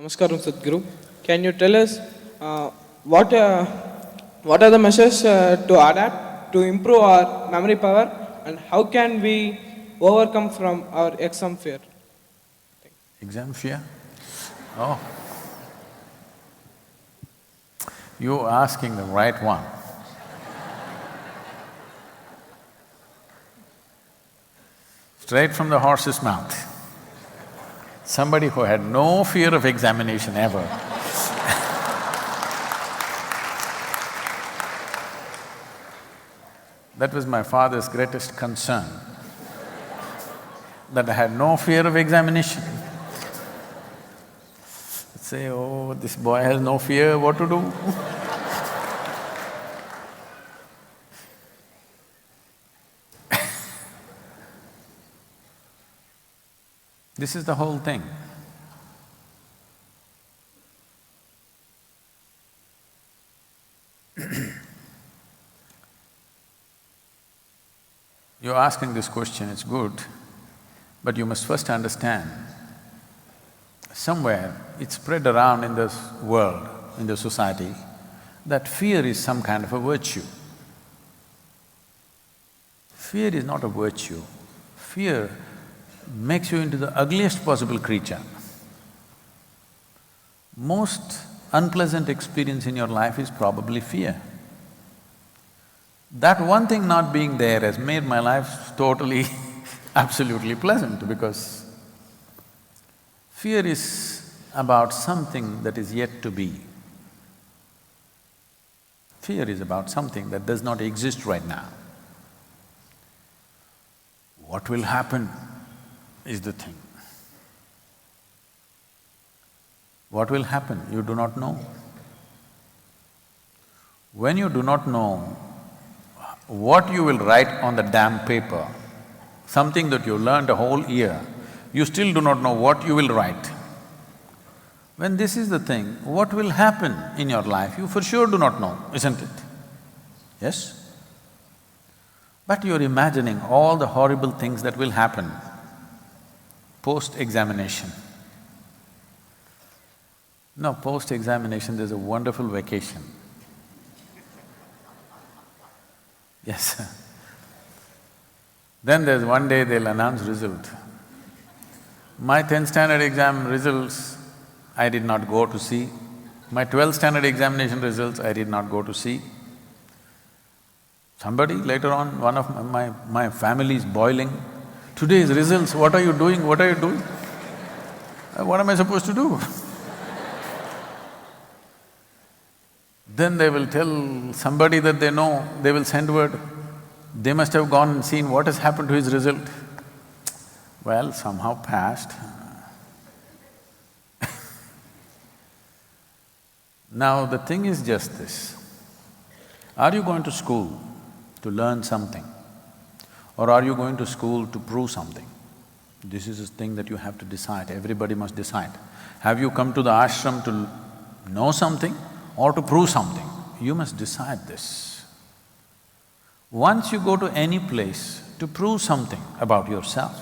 Namaskaram, Sadhguru. Can you tell us uh, what uh, what are the measures to adapt to improve our memory power, and how can we overcome from our exam fear? Exam fear? Oh, you're asking the right one. Straight from the horse's mouth. Somebody who had no fear of examination ever. That was my father's greatest concern, that I had no fear of examination. Say, oh, this boy has no fear, what to do? This is the whole thing. You're asking this question, it's good, but you must first understand, somewhere it's spread around in this world, in the society, that fear is some kind of a virtue. Fear is not a virtue. Fear makes you into the ugliest possible creature. Most unpleasant experience in your life is probably fear. That one thing not being there has made my life totally, absolutely pleasant, because fear is about something that is yet to be. Fear is about something that does not exist right now. What will happen is the thing. What will happen, you do not know. When you do not know what you will write on the damn paper, something that you learned a whole year, you still do not know what you will write. When this is the thing, what will happen in your life, you for sure do not know, isn't it? Yes? But you're imagining all the horrible things that will happen post-examination. No, post-examination there's a wonderful vacation. Yes. Then there's one day they'll announce result. My 10th standard exam results, I did not go to see. My 12th standard examination results, I did not go to see. Somebody later on, one of my family is boiling, today's results, what are you doing, what are you doing? What am I supposed to do? Then they will tell somebody that they know, they will send word, they must have gone and seen what has happened to his result. Well, somehow passed. Now the thing is just this, are you going to school to learn something, or are you going to school to prove something? This is a thing that you have to decide, everybody must decide. Have you come to the ashram to know something or to prove something? You must decide this. Once you go to any place to prove something about yourself,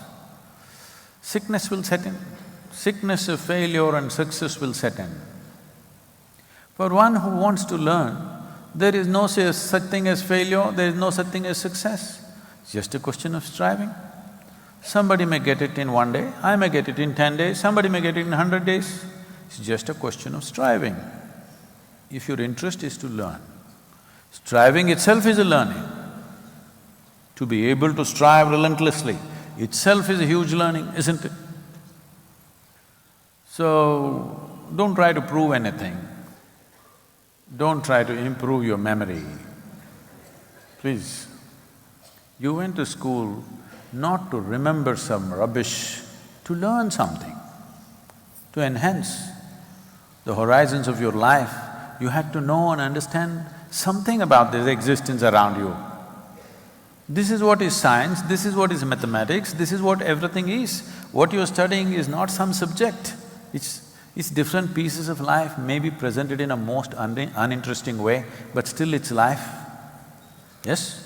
sickness will set in. Sickness of failure and success will set in. For one who wants to learn, there is no such thing as failure, there is no such thing as success. It's just a question of striving. Somebody may get it in one day, I may get it in 10 days, somebody may get it in 100 days. It's just a question of striving. If your interest is to learn, striving itself is a learning. To be able to strive relentlessly itself is a huge learning, isn't it? So, don't try to prove anything. Don't try to improve your memory, please. You went to school not to remember some rubbish, to learn something, to enhance the horizons of your life. You had to know and understand something about this existence around you. This is what is science, this is what is mathematics, this is what everything is. What you're studying is not some subject, it's different pieces of life, maybe presented in a most uninteresting way, but still it's life. Yes?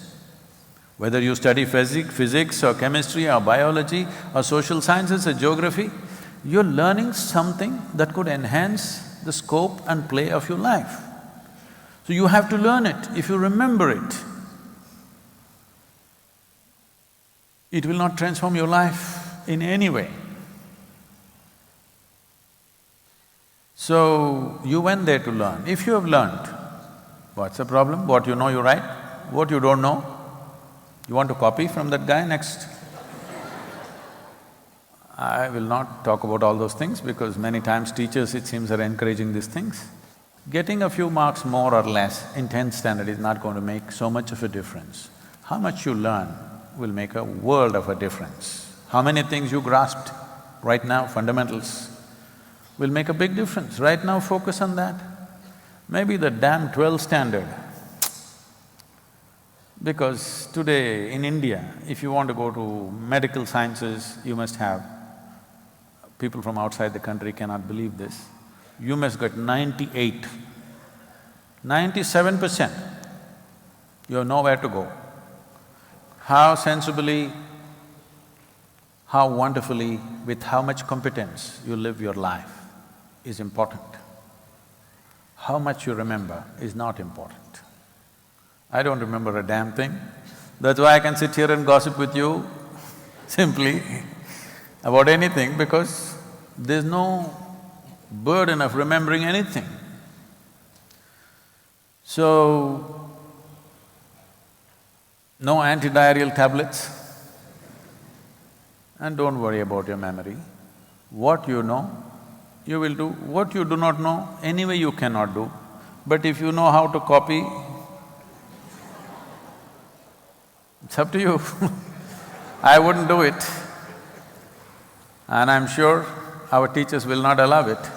Whether you study physics or chemistry or biology or social sciences or geography, you're learning something that could enhance the scope and play of your life. So you have to learn it. If you remember it, it will not transform your life in any way. So, you went there to learn. If you have learned, what's the problem? What you know, you write. What you don't know, you want to copy from that guy next. I will not talk about all those things because many times teachers, it seems, are encouraging these things. Getting a few marks more or less in 10th standard is not going to make so much of a difference. How much you learn will make a world of a difference. How many things you grasped right now, fundamentals, will make a big difference. Right now, focus on that. Maybe the damn 12th standard. Because today in India, if you want to go to medical sciences, you must have… people from outside the country cannot believe this. You must get 98, 97%. You have nowhere to go. How sensibly, how wonderfully, with how much competence you live your life is important. How much you remember is not important. I don't remember a damn thing. That's why I can sit here and gossip with you simply about anything, because there's no burden of remembering anything. So, no antidiarrheal tablets, and don't worry about your memory. What you know, you will do. What you do not know, anyway you cannot do. But if you know how to copy, it's up to you. I wouldn't do it. And I'm sure our teachers will not allow it,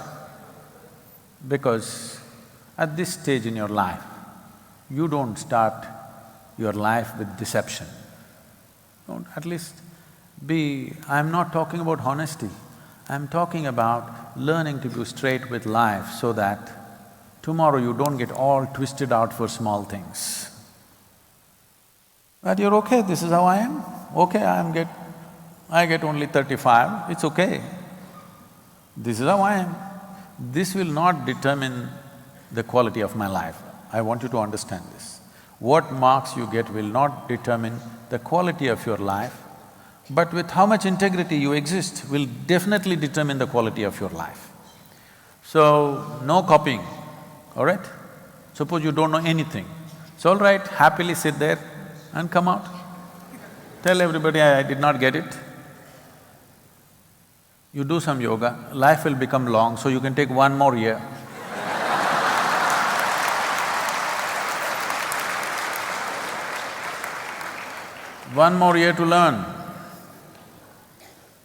because at this stage in your life, you don't start your life with deception. Don't… at least be… I'm not talking about honesty, I'm talking about learning to be straight with life so that tomorrow you don't get all twisted out for small things. That you're okay, this is how I am, okay, I get only 35, it's okay. This is how I am. This will not determine the quality of my life. I want you to understand this. What marks you get will not determine the quality of your life, but with how much integrity you exist will definitely determine the quality of your life. So, no copying, all right? Suppose you don't know anything, it's all right, happily sit there and come out. Tell everybody, I did not get it. You do some yoga, life will become long, so you can take 1 more year. One more year to learn.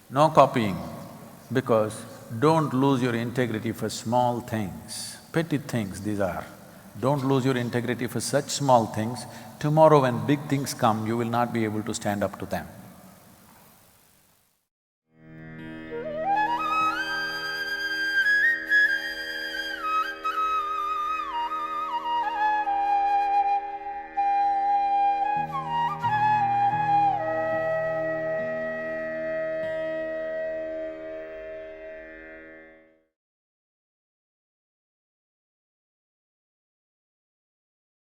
No copying, because don't lose your integrity for small things, petty things these are. Don't lose your integrity for such small things. Tomorrow when big things come, you will not be able to stand up to them.